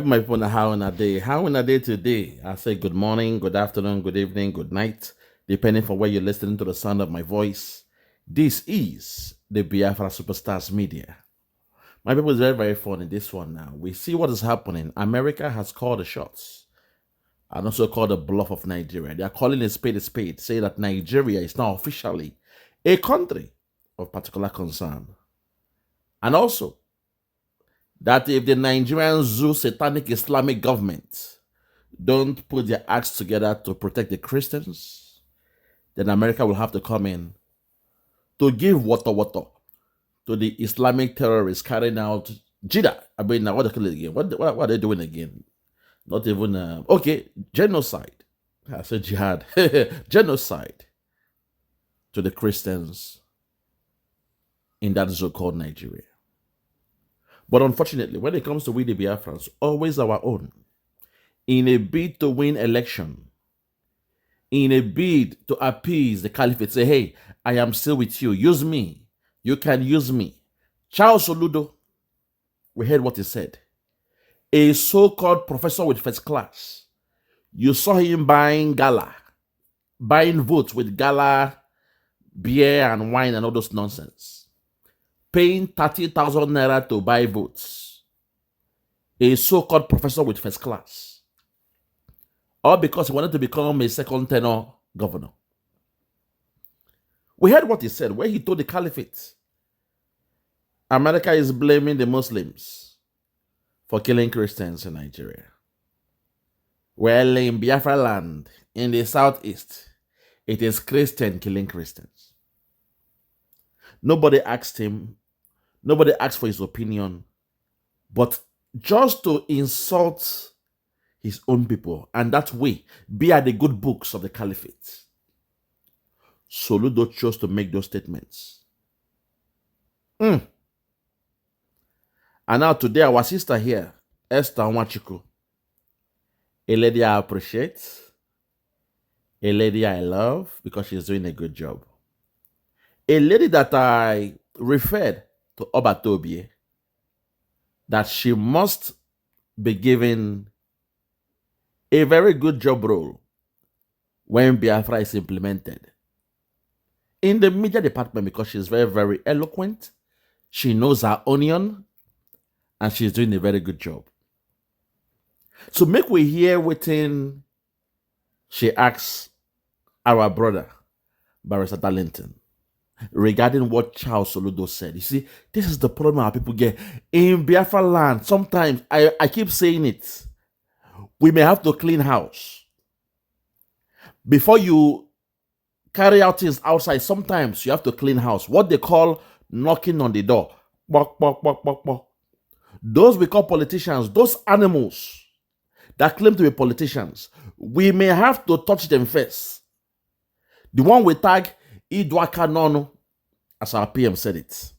My phone, how in a day? How in a day today? I say good morning, good afternoon, good evening, good night, depending from where you're listening to the sound of my voice. This is the Biafra Superstars Media. My people is very, very funny. This one now. We see what is happening. America has called the shots and also called the bluff of Nigeria. They are calling a spade, saying that Nigeria is now officially a country of particular concern. And also, that if the Nigerian Zoo Satanic Islamic government don't put their acts together to protect the Christians, then America will have to come in to give water to the Islamic terrorists carrying out jihad. I mean, now what they call it again? What are they doing again? Not even, okay, genocide. I said jihad. Genocide to the Christians in that zoo called Nigeria. But unfortunately, when it comes to we the Biafrans, always our own. In a bid to win election, in a bid to appease the caliphate, say, hey, I am still with you. Use me. You can use me. SOLUDO, we heard what he said. A so-called professor with first class. You saw him buying gala, buying votes with gala, beer and wine and all those nonsense. Paying 30,000 naira to buy votes. A so-called professor with first class. All because he wanted to become a second tenor governor. We heard what he said, where he told the caliphate, America is blaming the Muslims for killing Christians in Nigeria. Well, in Biafra land, in the southeast, it is Christian killing Christians. Nobody asked him, nobody asked for his opinion, but just to insult his own people, and that way be at the good books of the caliphate. SOLUDO chose to make those statements. And now today, our sister here, Esther Nwachukwu, a lady I appreciate, a lady I love because she's doing a good job. A lady that I referred to Obatobie, that she must be given a very good job role when Biafra is implemented in the media department because she's very, very eloquent. She knows her onion and she's doing a very good job. So make we hear within she asks our brother, Barrister Darlington, regarding what Charles SOLUDO said. You see, this is the problem our people get. In Biafra land, sometimes, I keep saying it, we may have to clean house. Before you carry out things outside, sometimes you have to clean house. What they call knocking on the door. Bok, bok, bok, bok, bok. Those we call politicians, those animals that claim to be politicians, we may have to touch them first. The one we tag Idwaka Nono, as our PM said it.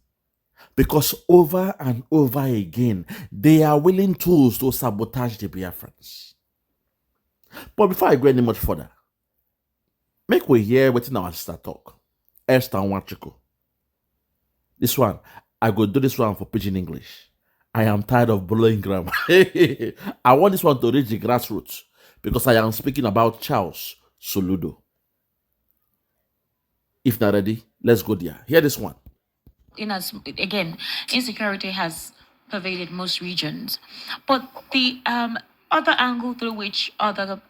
Because over and over again, they are willing tools to sabotage the Biafrans. But before I go any much further, make we hear within our sister talk. Esther Nwachukwu. This one, I go do this one for pidgin English. I am tired of blowing grammar. I want this one to reach the grassroots because I am speaking about Charles SOLUDO. If not ready, let's go there. Hear this one. Again, insecurity has pervaded most regions, but the other angle through which other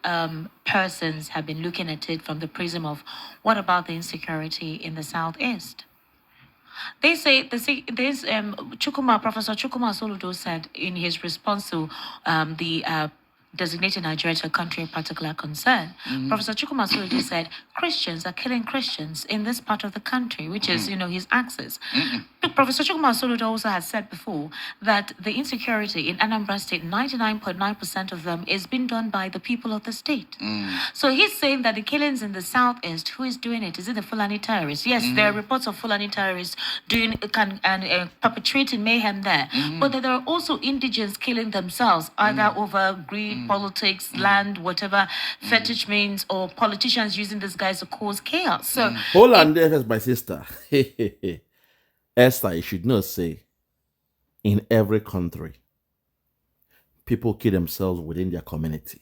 persons have been looking at it from the prism of what about the insecurity in the southeast? They say Professor Chukuma SOLUDO said in his response to the designating Nigeria to a country of particular concern. Professor Chukuma SOLUDO said Christians are killing Christians in this part of the country, which is, his axis. Professor Chukuma SOLUDO also has said before that the insecurity in Anambra State, 99.9% of them is being done by the people of the state. So he's saying that the killings in the southeast, who is doing it? Is it the Fulani terrorists? Yes, there are reports of Fulani terrorists perpetrating mayhem there, but there are also indigents killing themselves, either over greed, politics, land, whatever fetish means, or politicians using these guys to cause chaos. So hold on there first, my sister. Esther, you should not say in every country. people kill themselves within their community.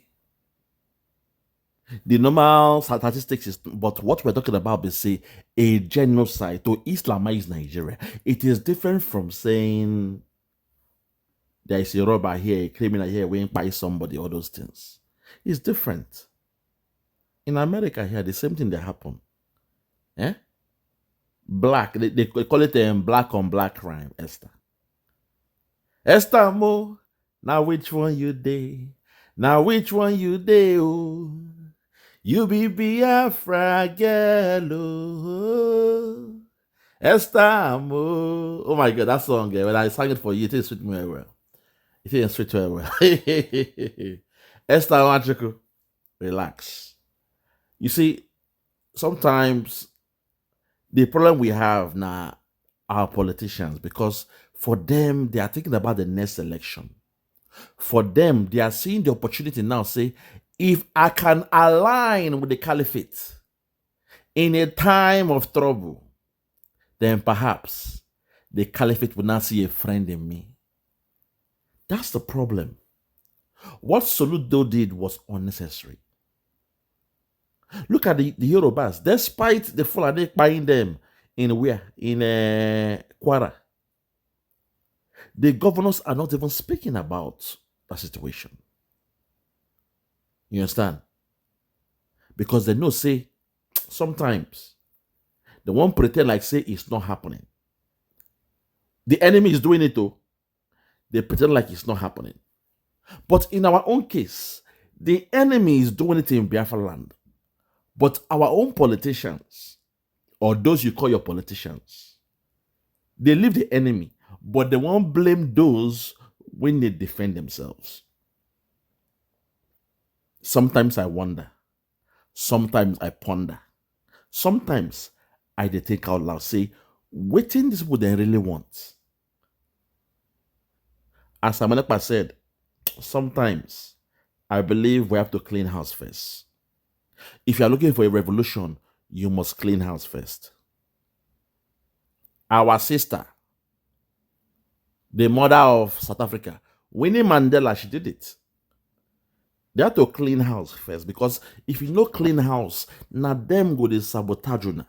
The normal statistics is, but what we're talking about is, say, a genocide to Islamize Nigeria. It is different from saying there is a robber here, a criminal here, we buy somebody, all those things. It's different. In America here, the same thing that happened. Eh? Black, they call it black on black crime, Esther. Esther Mo, now which one you day? Now which one you day? Oh, you be Biafra girl. Oh, Esther Mo. Oh my God, that song. When I sang it for you, it didn't suit me very well. It didn't suit very well. Esther Machiku, relax. You see, sometimes the problem we have now are politicians, because for them, they are thinking about the next election. For them, they are seeing the opportunity now, say, if I can align with the caliphate in a time of trouble, then perhaps the caliphate will not see a friend in me. That's the problem. What SOLUDO did was unnecessary. Look at the Yorubas. Despite the Fulani buying them in where? In Kwara. The governors are not even speaking about that situation. You understand? Because they know, say, sometimes they won't pretend like, say, it's not happening. The enemy is doing it too. They pretend like it's not happening. But in our own case, the enemy is doing it in Biafra land. But our own politicians, or those you call your politicians, they leave the enemy, but they won't blame those when they defend themselves. Sometimes I wonder. Sometimes I ponder. Sometimes I think out loud, say, what in this would they really want? As Amanepa said, sometimes I believe we have to clean house first. If you are looking for a revolution, you must clean house first. Our sister, the mother of South Africa, Winnie Mandela, she did it. They have to clean house first, because if you know clean house, now them go to sabotage you.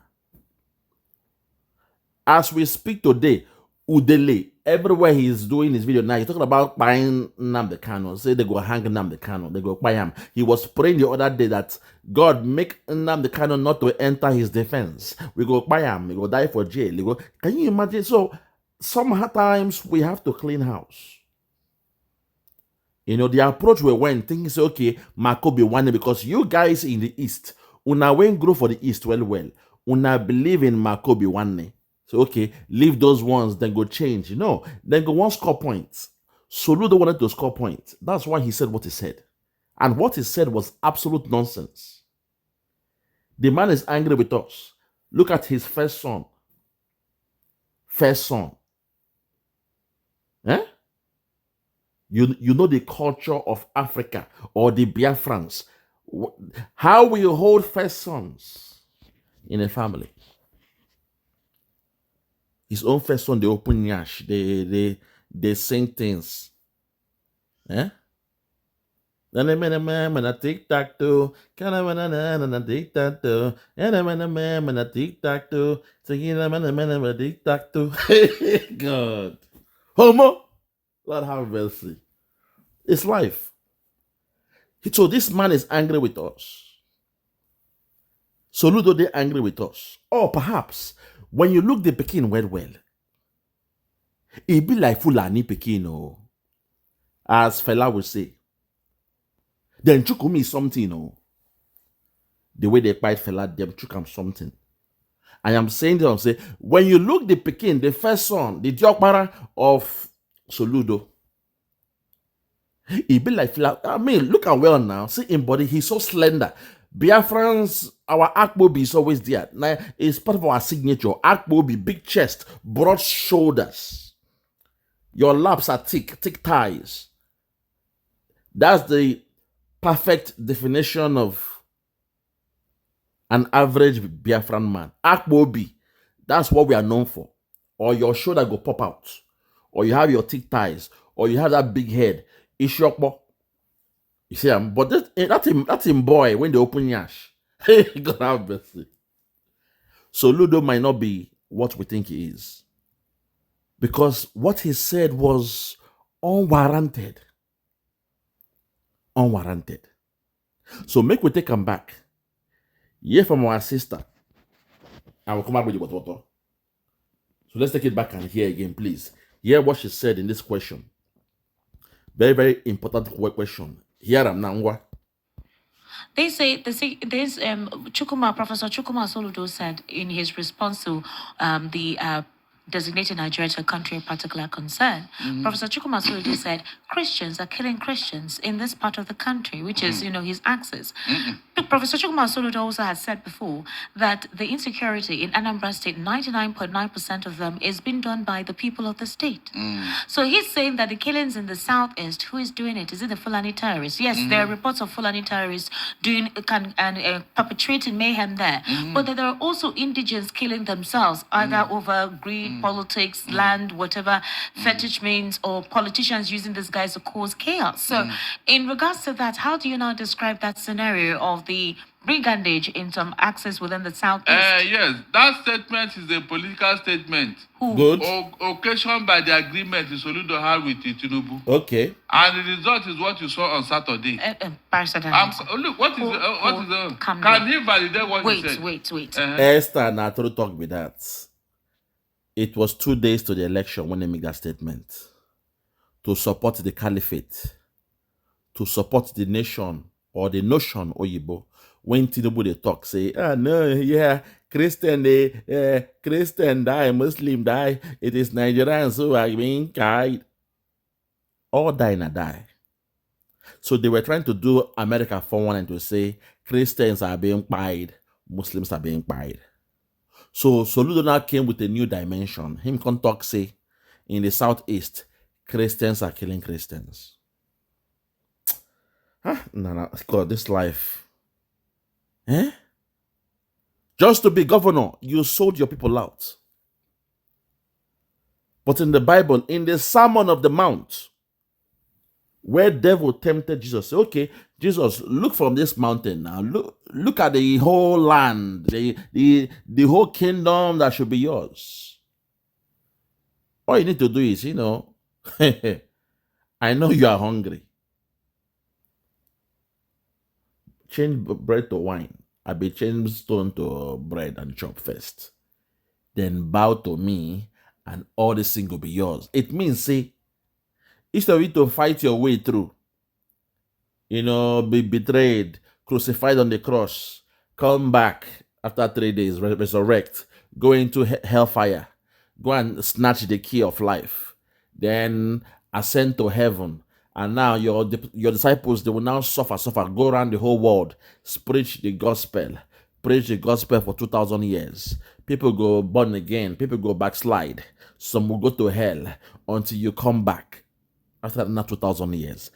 As we speak today, Udele, everywhere he is doing his video now, he's talking about buying Nnamdi Kanu. Say they go hang Nnamdi Kanu, they go buy him. He was praying the other day that God make Nnamdi Kanu not to enter his defense. We go buy him, we go die for jail. Can you imagine? So sometimes we have to clean house. You know, the approach we went, thinking, say, okay, Marco be one, because you guys in the East, una won't grow for the East well. Una believe in Marco be one. So, okay, leave those ones, then go change. No, then go one score points. SOLUDO wanted to score points. That's why he said what he said. And what he said was absolute nonsense. The man is angry with us. Look at his first son. First son. Eh? You know the culture of Africa or the Biafrans. How we hold first sons in a family. His own first son, they open yash. They sing things. Eh? Tic-tac-toe. Tic-tac-toe. Tic-tac-toe. God. Homo. Lord have mercy. It's life. So this man is angry with us. SOLUDO, they're angry with us. Or perhaps, when you look the Pekin well, it be like Fulani Pekin, oh, as Fela will say. Then Chukumi is something, oh. The way they fight Fela, them Chukam something. I am saying this, say, when you look the Pekin, the first son, the Diokpara of SOLUDO, it be like Fela. I mean, look at well now. See him body, he's so slender. Biafrans, our Akbobi is always there. Now, it's part of our signature. Akbobi, big chest, broad shoulders. Your laps are thick thighs. That's the perfect definition of an average Biafran man. Akbobi, that's what we are known for. Or your shoulder go pop out. Or you have your thick thighs. Or you have that big head. Ishokbo. You see, but that's him boy when they open yash. Hey, God have mercy. SOLUDO might not be what we think he is. Because what he said was unwarranted. Unwarranted. So make we take him back. Hear from our sister. I will come back with you, what. So let's take it back and hear again, please. Hear what she said in this question. Very, very important question. Here am now. They say this Professor Chukuma SOLUDO said in his response to the designated Nigeria to a country of particular concern. Professor Chukuma SOLUDO said Christians are killing Christians in this part of the country, which is, his axis. Professor Chukuma SOLUDO also has said before that the insecurity in Anambra State, 99.9% of them is being done by the people of the state. So he's saying that the killings in the southeast, who is doing it? Is it the Fulani terrorists? Yes, there are reports of Fulani terrorists perpetrating mayhem there, but that there are also indigents killing themselves, either over greed, politics, land, whatever fetish means, or politicians using these guys to cause chaos. So in regards to that, how do you now describe that scenario of the brigandage in some axis within the southeast? Yes, that statement is a political statement. Good. Occasioned by the agreement the SOLUDO had with the TINUBU. Okay. And the result is what you saw on Saturday. Look, what is can he validate what he said? Wait. Esther Natoro talk with that. It was 2 days to the election when they made that statement. To support the caliphate. To support the nation or the notion Oyibo. When TINUBU they talk, say, no, yeah, Christian die, Muslim die. It is Nigerians who are being killed. All die and die. So they were trying to do America 4-1 and to say Christians are being killed, Muslims are being killed. So SOLUDO now came with a new dimension. Him can talk say, in the southeast, Christians are killing Christians. No, God, this life. Just to be governor, you sold your people out. But in the Bible, in the Sermon of the Mount, where devil tempted Jesus, say, okay, Jesus, look from this mountain now. Look at the whole land, the whole kingdom that should be yours. All you need to do is, I know you are hungry. Change bread to wine. I be change stone to bread and chop first. Then bow to me and all this thing will be yours. It means, say, instead of you to fight your way through, be betrayed, crucified on the cross, come back after 3 days, resurrect, go into hellfire, go and snatch the key of life, then ascend to heaven. And now your disciples, they will now suffer, go around the whole world, preach the gospel for 2,000 years. People go born again, people go backslide. Some will go to hell until you come back after that 2,000 years.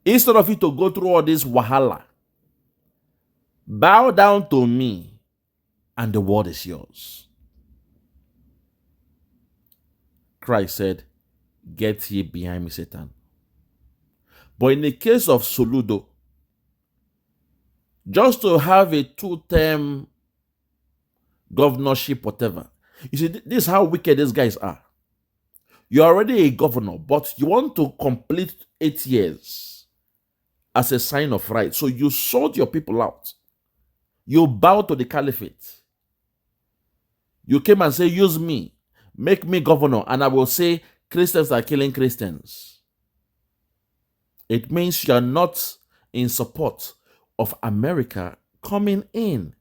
Instead of you to go through all this wahala, bow down to me and the world is yours. Christ said, get ye behind me, Satan. But in the case of SOLUDO, just to have a 2-term governorship, whatever, you see, this is how wicked these guys are. You're already a governor, but you want to complete 8 years as a sign of right. So you sold your people out. You bow to the caliphate. You came and say, use me, make me governor, and I will say Christians are killing Christians. It means you are not in support of America coming in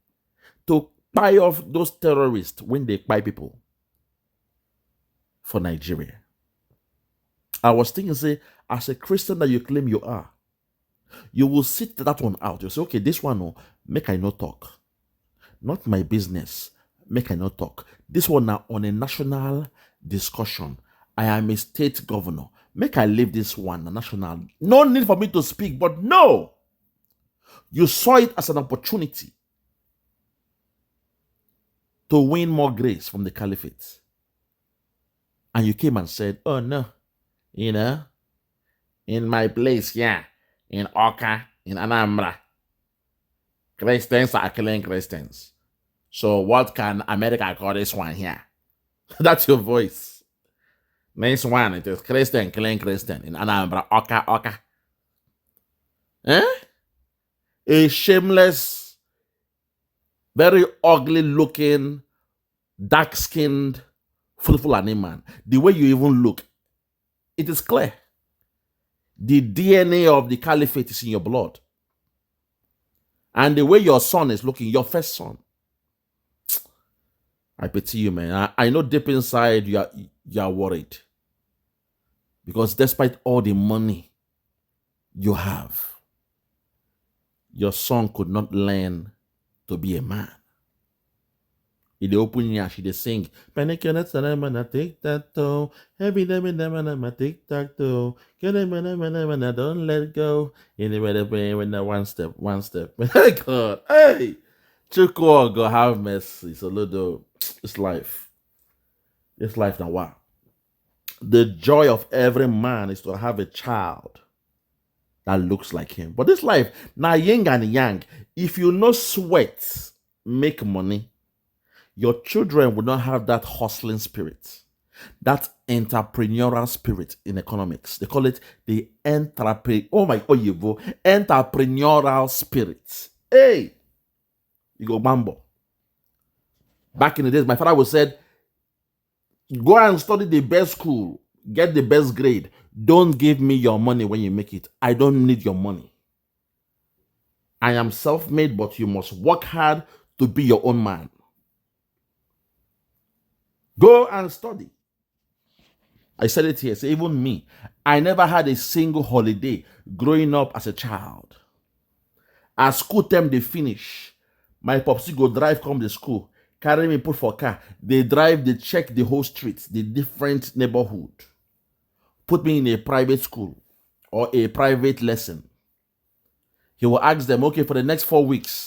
to buy off those terrorists when they buy people for Nigeria. I was thinking, say, as a Christian that you claim you are, you will sit that one out. You say, okay, this one, make I not talk. Not my business, make I not talk. This one now on a national discussion. I am a state governor. Make I leave this one national. No need for me to speak, but no. You saw it as an opportunity to win more grace from the caliphate. And you came and said, oh no, in in my place here, in Oka, in Anambra, Christians are killing Christians. So what can America call this one here? That's your voice. Next one, it is Christian killing Christian in Anambra, Oka. Eh? A shameless, very ugly looking, dark-skinned, Fulani man. The way you even look, it is clear. The DNA of the caliphate is in your blood. And the way your son is looking, your first son. I pity you, man. I know deep inside you are worried. Because despite all the money you have, your son could not learn to be a man. In the open year, she they sing. Every day, take that toe. Don't let go. Anyway, when one step. My God, hey, Chukwu go have mercy. SOLUDO, it's life. It's life now. Wow. The joy of every man is to have a child that looks like him. But this life, now yin and yang. If you no sweat, make money. Your children will not have that hustling spirit, that entrepreneurial spirit in economics. They call it the entrepreneurial spirit. Hey, you go bambo. Back in the days, my father would said, go and study the best school, get the best grade. Don't give me your money when you make it. I don't need your money. I am self-made, but you must work hard to be your own man. Go and study. I said it here. So even me, I never had a single holiday growing up as a child. As school term they finish, my popsy go drive come to school, carry me put for car. They drive, they check the whole streets, the different neighborhood. Put me in a private school or a private lesson. He will ask them, okay, for the next 4 weeks,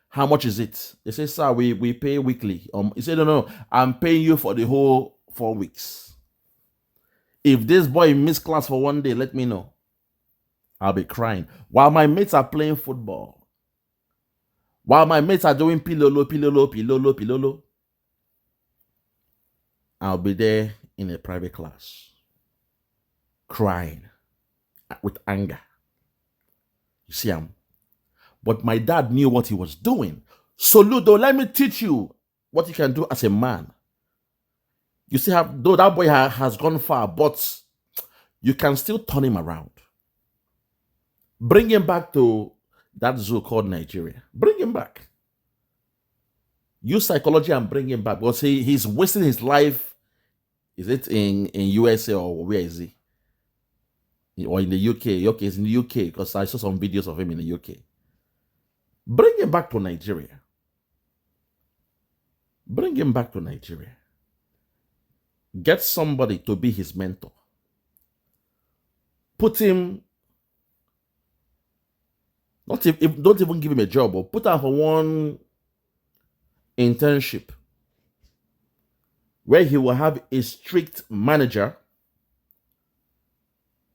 how much is it? They say, sir, we pay weekly. He said, no, I'm paying you for the whole 4 weeks. If this boy missed class for 1 day, let me know. I'll be crying. While my mates are playing football. While my mates are doing pilolo. I'll be there in a private class. Crying. With anger. You see, but my dad knew what he was doing. SOLUDO, let me teach you what you can do as a man. You see, though that boy has gone far, but you can still turn him around. Bring him back to that zoo called Nigeria. Bring him back. Use psychology and bring him back. Because he's wasting his life. Is it in USA or where is he? Or in the UK? Okay, it's in the UK because I saw some videos of him in the UK. Bring him back to Nigeria. Bring him back to Nigeria. Get somebody to be his mentor. Put him, don't even give him a job, or put him for one internship where he will have a strict manager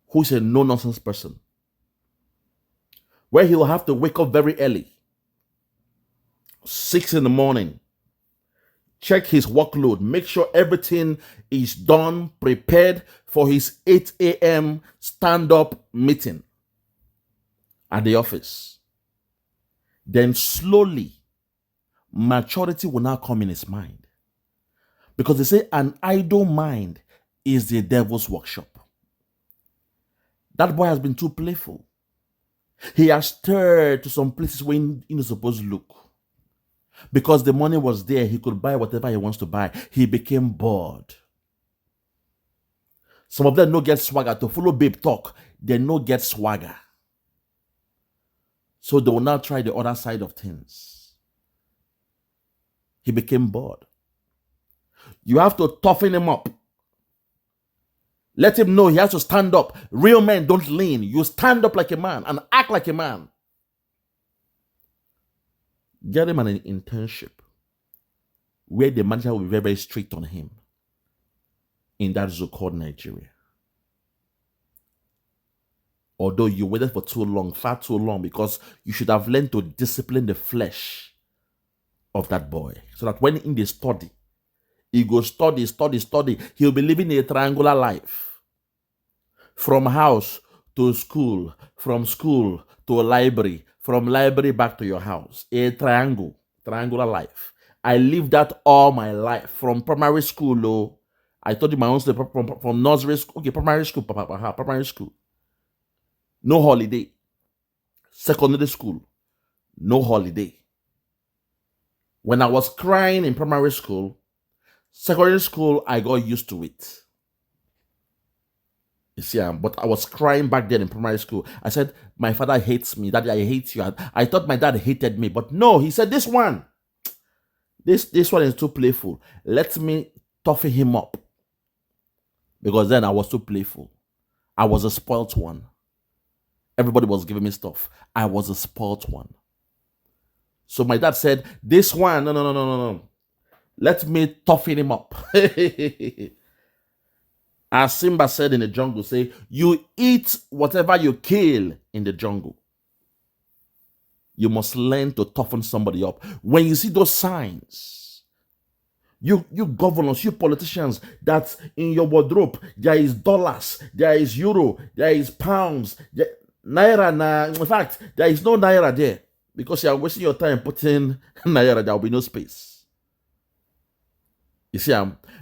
who's a no-nonsense person. Where he will have to wake up very early, 6 in the morning, check his workload, make sure everything is done, prepared for his 8 a.m. stand-up meeting at the office. Then slowly, maturity will now come in his mind. Because they say an idle mind is the devil's workshop. That boy has been too playful. He has stirred to some places where he was supposed to look. Because the money was there, he could buy whatever he wants to buy. He became bored. Some of them no get swagger. To follow babe talk, they no get swagger. So they will now try the other side of things. He became bored. You have to toughen him up. Let him know he has to stand up. Real men don't lean. You stand up like a man and act like a man. Get him an internship where the manager will be very, very strict on him in that zoo called Nigeria. Although you waited for too long, far too long, because you should have learned to discipline the flesh of that boy. So that when in the study, he goes study. He'll be living a triangular life. From house to school, from school to a library, from library back to your house. A triangular life. I lived that all my life. From primary school, though. I told you my own story from nursery school. Okay, primary school, primary school. No holiday. Secondary school, no holiday. When I was crying in primary school, secondary school, I got used to it. You see, but I was crying back then in primary school. I said, my father hates me. Daddy, I hate you. I thought my dad hated me, but no, he said, this one is too playful. Let me toughen him up. Because then I was too playful. I was a spoilt one. Everybody was giving me stuff. I was a spoilt one. So my dad said, this one, no. Let me toughen him up. As Simba said in the jungle, say, you eat whatever you kill in the jungle. You must learn to toughen somebody up. When you see those signs, you governors, you politicians, that in your wardrobe, there is dollars, there is euro, there is pounds, naira. In fact, there is no naira there because you are wasting your time putting naira. There will be no space. You see,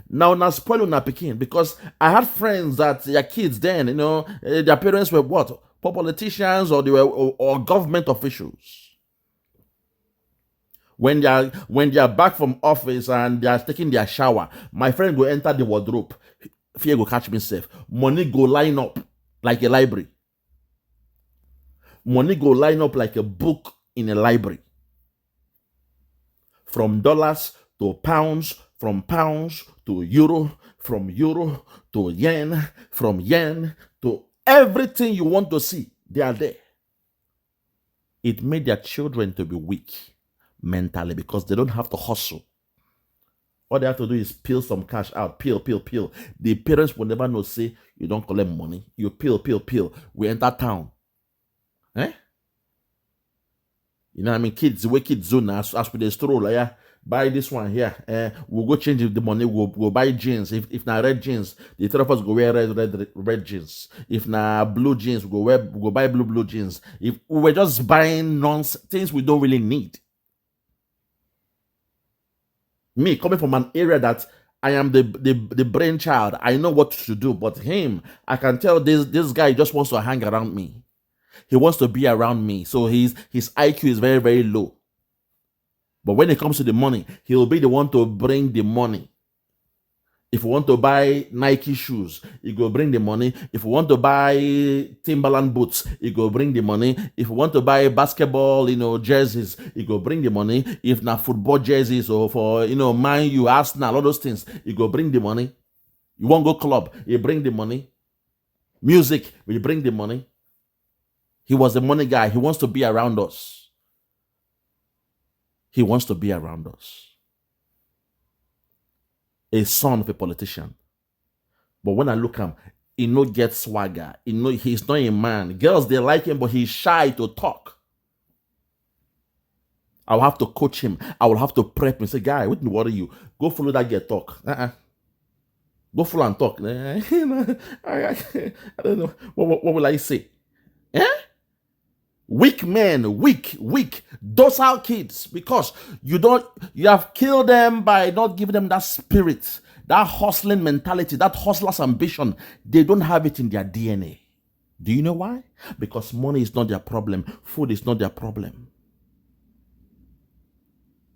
now spoiling na picking, because I had friends that their kids then, their parents were what? Politicians, or they were or government officials. When they are back from office and they are taking their shower, my friend go enter the wardrobe. Fear go catch me safe. Money go line up like a library. Money go line up like a book in a library. From dollars to pounds, from pounds to euro, from euro to yen, from yen to everything you want to see, they are there. It made their children to be weak mentally because they don't have to hustle. All they have to do is peel some cash out, peel. The parents will never know, say, you don't collect money. You peel. We enter town. Eh? You know what I mean? Kids, the way kids do now, as we they stroll, like, yeah, buy this one here. We'll go change the money. We'll buy jeans. If na red jeans, the three of us go wear red jeans. If na blue jeans, we'll buy blue jeans. If we're just buying nonsense, things we don't really need. Me coming from an area that I am the brainchild, I know what to do. But him, I can tell this guy just wants to hang around me. He wants to be around me. So his IQ is very, very low. But when it comes to the money, he'll be the one to bring the money. If you want to buy Nike shoes, he go bring the money. If you want to buy Timberland boots, he go bring the money. If you want to buy basketball, jerseys, he go bring the money. If not football jerseys or for, Man U, Arsenal, all those things, he go bring the money. You want to go club, he bring the money. Music, we bring the money. He was the money guy. He wants to be around us. He wants to be around us. A son of a politician. But when I look at him, he no get swagger. He's not a man. Girls, they like him, but he's shy to talk. I'll have to coach him. I will have to prep him. Say, guy, what worry you? Go follow that girl talk. Go follow and talk. I don't know. What will I say? Weak men, weak, docile kids, because you have killed them by not giving them that spirit, that hustling mentality, that hustler's ambition. They don't have it in their DNA. Do you know why? Because money is not their problem. Food is not their problem.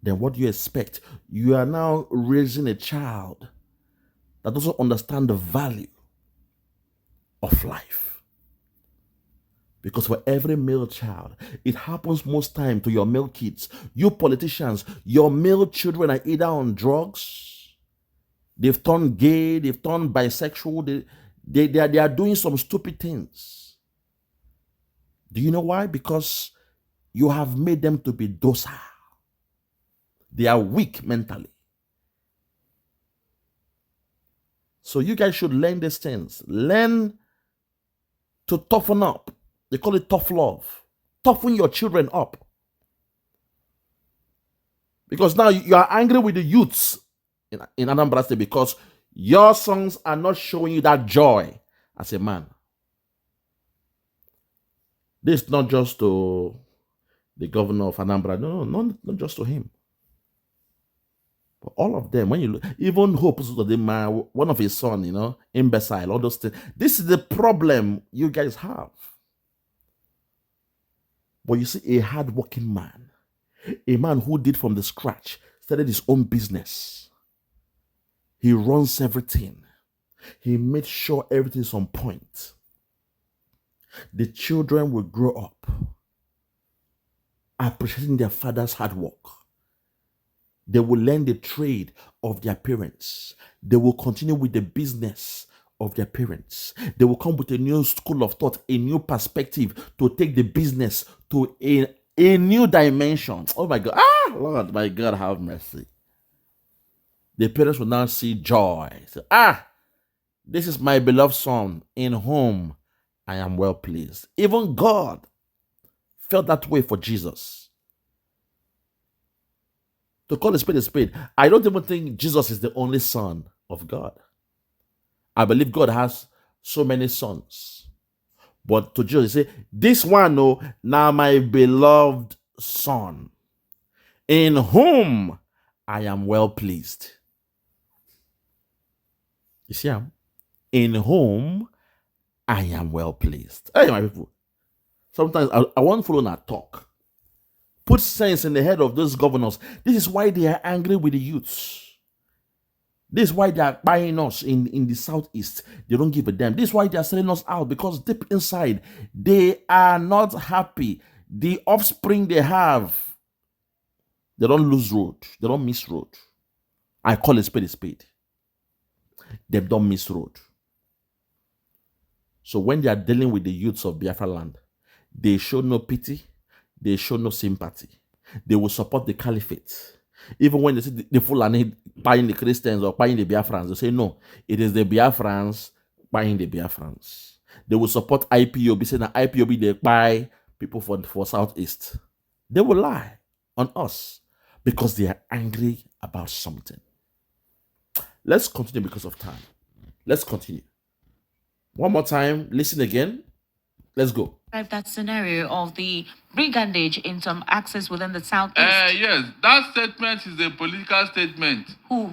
Then what do you expect? You are now raising a child that doesn't understand the value of life. Because for every male child, it happens most time to your male kids. You politicians, your male children are either on drugs, they've turned gay, they've turned bisexual, they are doing some stupid things. Do you know why? Because you have made them to be docile. They are weak mentally. So you guys should learn these things. Learn to toughen up. They call it tough love. Toughen your children up. Because now you are angry with the youths in Anambra State because your sons are not showing you that joy as a man. This is not just to the governor of Anambra. No, not just to him. But all of them, when you look, even Hope, one of his sons, imbecile, all those things. This is the problem you guys have. But you see, a hard-working man, a man who did from the scratch, started his own business. He runs everything. He made sure everything is on point. The children will grow up appreciating their father's hard work. They will learn the trade of their parents. They will continue with the business of their parents. They will come with a new school of thought, a new perspective to take the business to a new dimension. Oh my God. Lord, my God, have mercy. The parents will now see joy. So, this is my beloved son in whom I am well pleased. Even God felt that way for Jesus. To call a spade, I don't even think Jesus is the only son of God. I believe God has so many sons. But to Jesus, he say, this one, now my beloved son, in whom I am well pleased. You see, in whom I am well pleased. Hey, my people. Sometimes I want to follow that talk. Put sense in the head of those governors. This is why they are angry with the youths. This is why they are buying us in the southeast. They don't give a damn. This is why they are selling us out, because deep inside, they are not happy. The offspring they have, they don't lose road. They don't miss road. I call a spade. They don't miss road. So when they are dealing with the youths of Biafra land, they show no pity. They show no sympathy. They will support the caliphate. Even when they see the Fulani buying the Christians or buying the Biafrans, they say, no, it is the Biafrans buying the Biafrans. They will support IPOB, saying that IPOB, they buy people for Southeast. They will lie on us because they are angry about something. Let's continue because of time. Let's continue. One more time, listen again. Let's go. That scenario of the brigandage in some access within the southeast. Yes, that statement is a political statement. Who?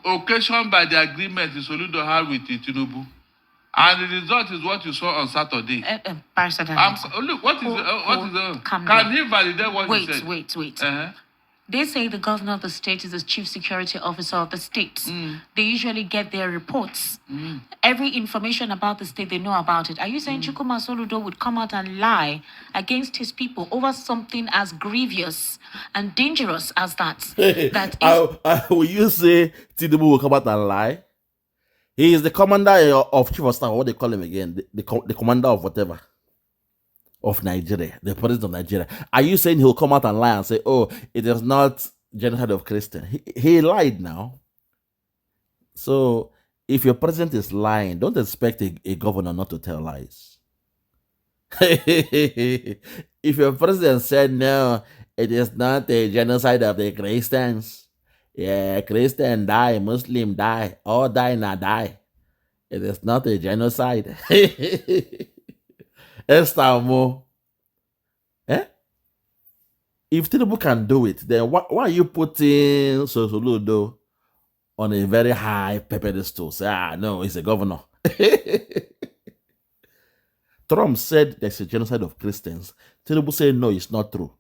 Occasioned by the agreement the SOLUDO had with the TINUBU. And the result is what you saw on Saturday. Look, what is can he validate what he said? Wait. They say the governor of the state is the chief security officer of the state. They usually get their reports. Every information about the state, they know about it. Are you saying Chukuma SOLUDO would come out and lie against his people over something as grievous and dangerous as that? Will you say TINUBU will come out and lie? He is the commander of chief of staff, what they call him again, the commander of whatever. Of Nigeria, the president of Nigeria. Are you saying he'll come out and lie and say, oh, it is not genocide of Christians? He lied now. So if your president is lying, don't expect a governor not to tell lies. If your president said, no, it is not a genocide of the Christians. Yeah, Christian die, Muslim die, all die, not die. It is not a genocide. Estamo. If TINUBU can do it, then why are you putting SOLUDO on a very high pedestal? Say, no, he's a governor. Trump said there's a genocide of Christians. TINUBU said, no, it's not true.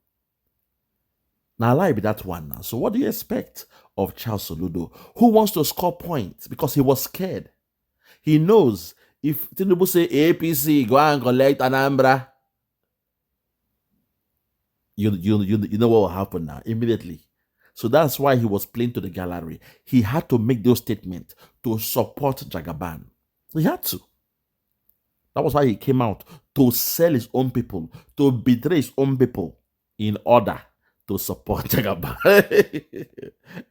Now, lie be that one now. So what do you expect of Charles SOLUDO, who wants to score points because he was scared? He knows if TINUBU say APC, go and collect Anambra, you know what will happen now immediately. So that's why he was playing to the gallery. He had to make those statements to support Jagaban. He had to. That was why he came out to sell his own people, to betray his own people in order to support Jagaban.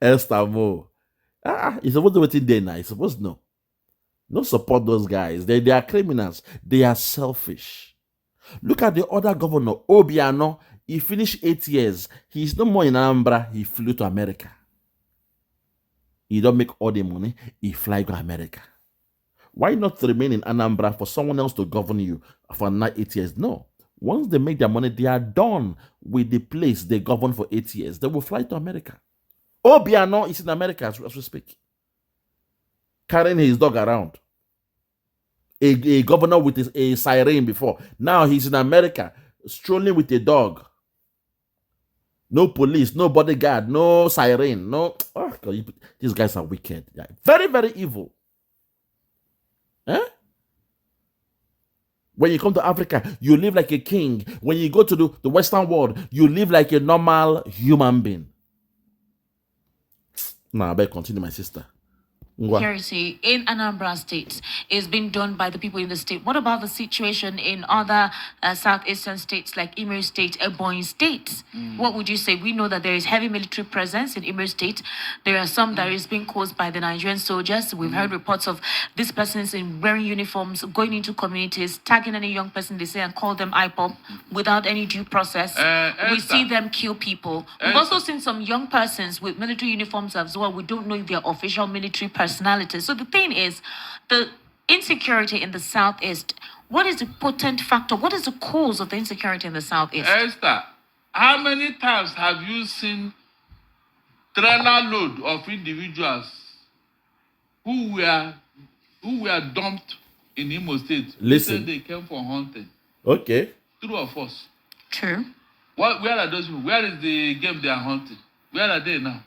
Estamo. He's supposed to wait in there now. He's supposed to know. Don't support those guys. They are criminals. They are selfish. Look at the other governor, Obiano. He finished 8 years. He's no more in Anambra. He flew to America. He don't make all the money. He fly to America. Why not remain in Anambra for someone else to govern you for another 8 years? No. Once they make their money, they are done with the place they govern for 8 years. They will fly to America. Obiano is in America as we speak, carrying his dog around. A governor with a siren before. Now he's in America, strolling with a dog. No police, no bodyguard, no siren, no. Oh, God, these guys are wicked. Yeah. Very, very evil. Eh? When you come to Africa, you live like a king. When you go to the Western world, you live like a normal human being. Now, I better continue, my sister. Security in Anambra State is being done by the people in the state. What about the situation in other southeastern states like Imo State, Ebonyi State? What would you say? We know that there is heavy military presence in Imo State. There are some that is being caused by the Nigerian soldiers. We've heard reports of these persons in wearing uniforms, going into communities, tagging any young person they say and call them IPOP without any due process. We see them kill people. We've also seen some young persons with military uniforms as well. We don't know if they're official military personalities. So the thing is, the insecurity in the Southeast, what is the potent factor? What is the cause of the insecurity in the Southeast? Esther, how many times have you seen trailer load of individuals who were dumped in Imo State? Listen. They came for hunting. Okay. True or false? True. Where are those people? Where is the game they are hunting? Where are they now?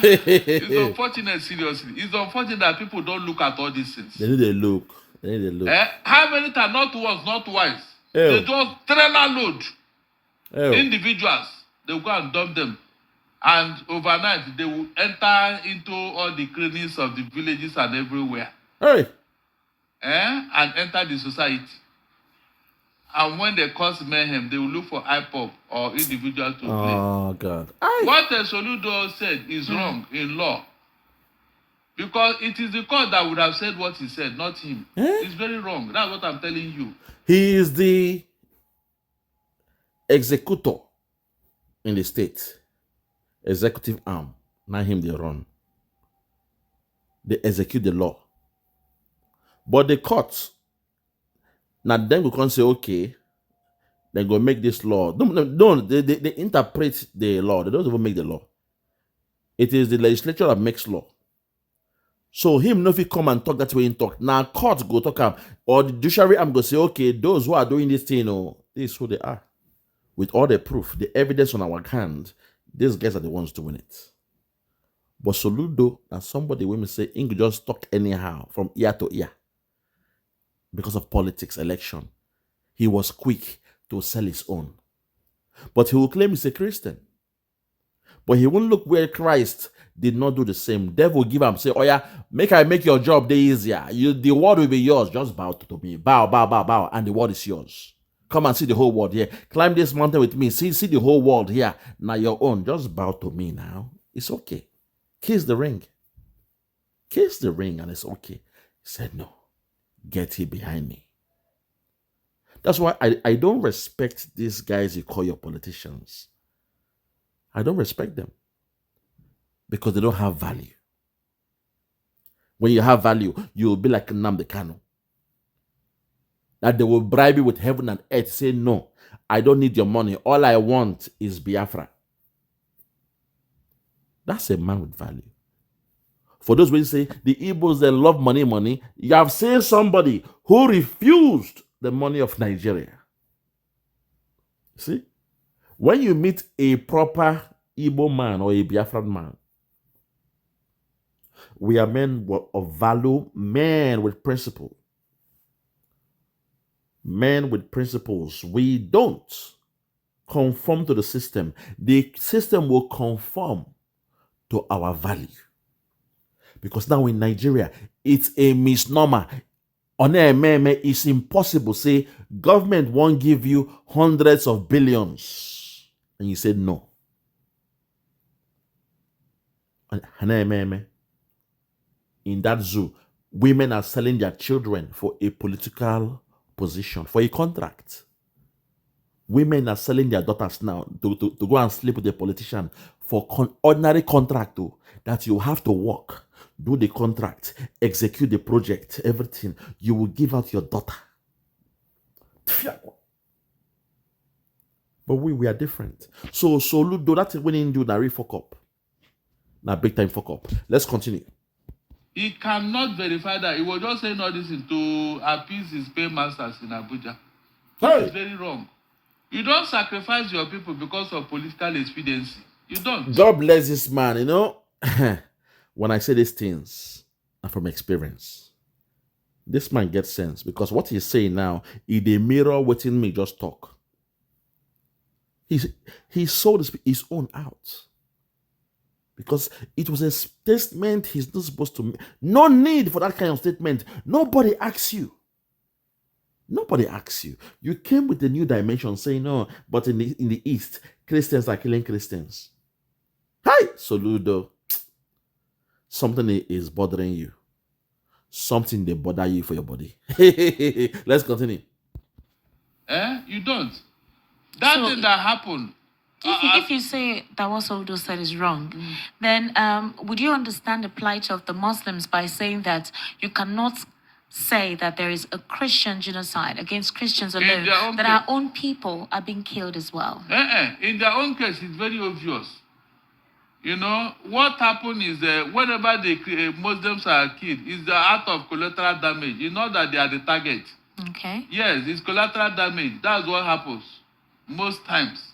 It's unfortunate, seriously. It's unfortunate that people don't look at all these things. They need a look. How many times? Not once, not twice. They just trailer load individuals. They will go and dump them. And overnight, they will enter into all the crannies of the villages and everywhere. And enter the society. And when they cause mayhem, they will look for IPOP or individuals to blame. Oh, God. What SOLUDO said is wrong in law. Because it is the court that would have said what he said, not him. It's very wrong. That's what I'm telling you. He is the executor in the state. Executive arm. Not him, they run. They execute the law. But the courts, now then we can say, okay, they go make this law. They interpret the law. They don't even make the law. It is the legislature that makes law. So him, no, if he come and talk that way in talk. Now court go talk him. Or the judiciary arm go say, okay, those who are doing this thing, this is who they are. With all the proof, the evidence on our hand, these guys are the ones doing it. But SOLUDO, as somebody women say, he could just talk anyhow from ear to ear. Because of politics, election. He was quick to sell his own. But he will claim he's a Christian. But he won't look where Christ did not do the same. Devil give him, say, oh yeah, I make your job easier. The world will be yours. Just bow to me. Bow, bow, bow, bow. And the world is yours. Come and see the whole world here. Climb this mountain with me. See the whole world here. Now your own. Just bow to me now. It's okay. Kiss the ring. Kiss the ring and it's okay. He said, no. Get here behind me. That's why I don't respect these guys you call your politicians. I don't respect them. Because they don't have value. When you have value, you will be like Nnamdi Kanu. That they will bribe you with heaven and earth. Say, no, I don't need your money. All I want is Biafra. That's a man with value. For those who say, the Igbos, they love money, you have seen somebody who refused the money of Nigeria. See? When you meet a proper Igbo man or a Biafran man, we are men of value, men with principle. Men with principles. We don't conform to the system. The system will conform to our value. Because now in Nigeria, it's a misnomer. It's impossible. Say, government won't give you hundreds of billions. And you said no. In that zoo, women are selling their children for a political position for a contract. Women are selling their daughters now to go and sleep with a politician for ordinary contract that you have to work, do the contract, execute the project, everything. You will give out your daughter. But we are different. So Soludo, that's when you do that fuck up. Now big time fuck up. Let's continue. He cannot verify that. He was just saying all this to appease his paymasters in Abuja. It's very wrong. You don't sacrifice your people because of political expediency. You don't. God bless this man, you know. When I say these things, I'm from experience. This man gets sense because what he's saying now, in the mirror waiting me just talk. He sold his own out. Because it was a statement he's not supposed to make. No need for that kind of statement. Nobody asks you. Nobody asks you. You came with a new dimension saying, no, but in the East, Christians are killing Christians. Hi, Soludo. Something is bothering you. Something they bother you for your body. Let's continue. You don't. That thing that happened. If you say that what Soludo said is wrong, then would you understand the plight of the Muslims by saying that you cannot say that there is a Christian genocide against Christians alone, that our own people are being killed as well? In their own case, it's very obvious. You know, what happened is whenever the Muslims are killed, it's the act of collateral damage. You know that they are the target. Okay. Yes, it's collateral damage. That's what happens most times.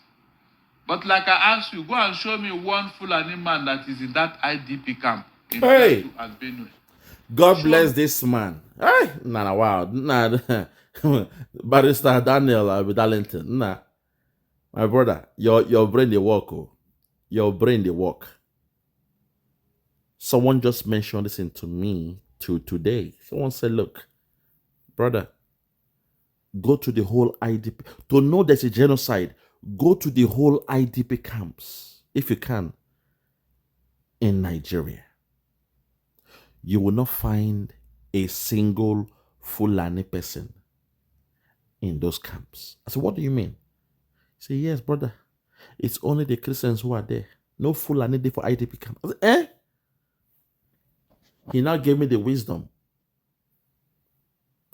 But like I asked you, go and show me one Fulani man that is in that IDP camp in Plateau and Benue. God bless this man. Hey, wow. Barrister Daniel Darlington. My brother, your brain they work. Your brain they work. Someone just mentioned this to me today. Someone said, look, brother, go to the whole IDP. To know there's a genocide, go to the whole IDP camps, if you can, in Nigeria. You will not find a single Fulani person in those camps. I said, what do you mean? He said, yes, brother. It's only the Christians who are there. No Fulani there for IDP camp. I said, He now gave me the wisdom.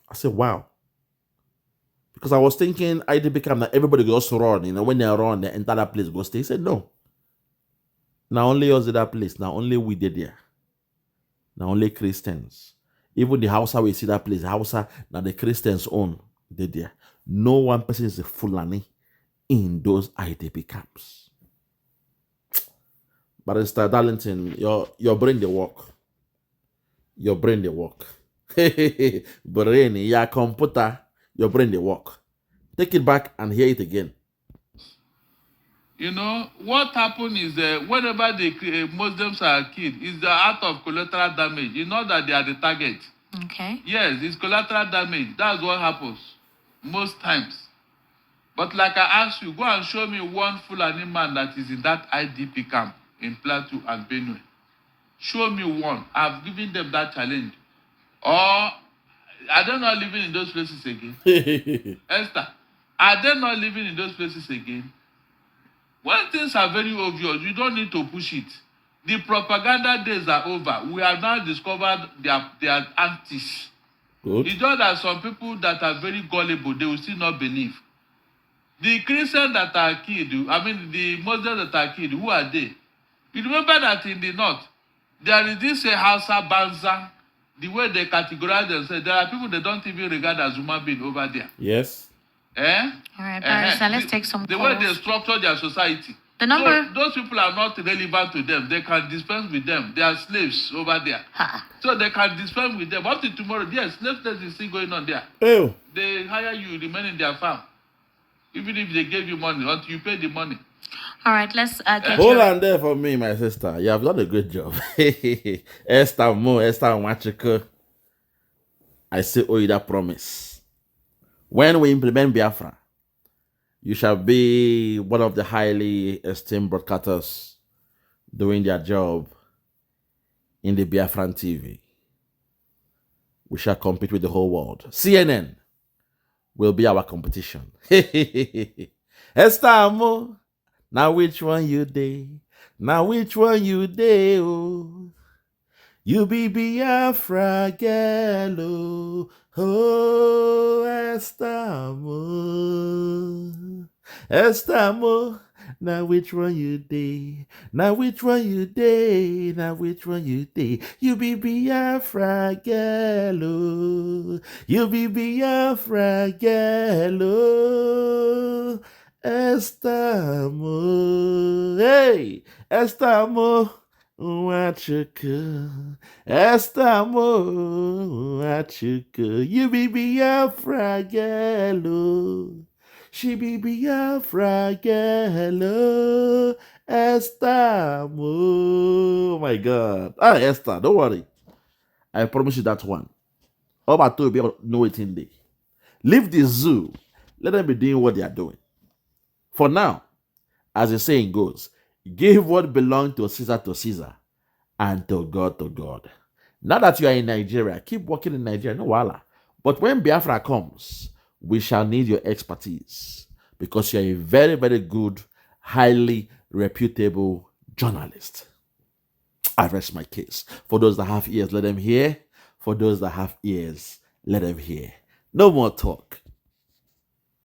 I said, wow. Because I was thinking IDP camp that everybody goes to run. You know, when they run, the entire place go stay. He said, no. Now only us did that place. Now only we did there. Now only Christians. Even the Hausa we see that place. The Hausa, now the Christians own did there. No one person is a Fulani in those IDP camps. Barrister Darlington, your brain they work. Your brain they work. Brain, your computer, your brain they work. Take it back and hear it again. You know, what happened is whenever the Muslims are killed, it's the act of collateral damage. You know that they are the target. Okay. Yes, it's collateral damage. That's what happens most times. But like I asked you, go and show me one Fulani man that is in that IDP camp in Plateau and Benue. Show me one. I've given them that challenge. Or are they not living in those places again? Esther, are they not living in those places again? When things are very obvious, you don't need to push it. The propaganda days are over. We have now discovered their antics. It's just that some people that are very gullible, they will still not believe. The Christians that are killed, the Muslims that are killed, who are they? You remember that in the north, there is this Hausa Banza, the way they categorize themselves. There are people they don't even regard as human beings over there. Yes. All right, Barrister, let's take some calls. The way they structure their society. The number... So those people are not relevant to them. They can dispense with them. They are slaves over there. So they can dispense with them. Up to tomorrow, yes, slave trade is still going on there. Oh. They hire you, remain in their farm. Even if they gave you money, until you pay the money. All right, let's get hold on there for me, my sister. You have done a good job. Esther Machiko. I say owe you that promise. When we implement Biafra, you shall be one of the highly esteemed broadcasters doing their job in the Biafran TV. We shall compete with the whole world. CNN, will be our competition. Estamo, now which one you day? Now which one you day? Oh, you be Biafra girl. Oh, Estamo, Estamo. Now which one you day? Now which one you day? Now which one you day? You be Biafra girl. Oh. You be Biafra girl. Oh. Estamos. Hey, estamos. Wachuku. Estamos. Wachuku. You be Biafra girl. Oh. She be Biafra girl. Estamos. Oh my God. Ah, Esther, don't worry. I promise you that one. All about to be able to know it in there. Leave the zoo. Let them be doing what they are doing. For now, as the saying goes, give what belongs to Caesar, and to God. Now that you are in Nigeria, keep working in Nigeria, no wala. But when Biafra comes, we shall need your expertise because you are a very, very good, highly reputable journalist. I rest my case. For those that have ears, let them hear. For those that have ears, let them hear. No more talk.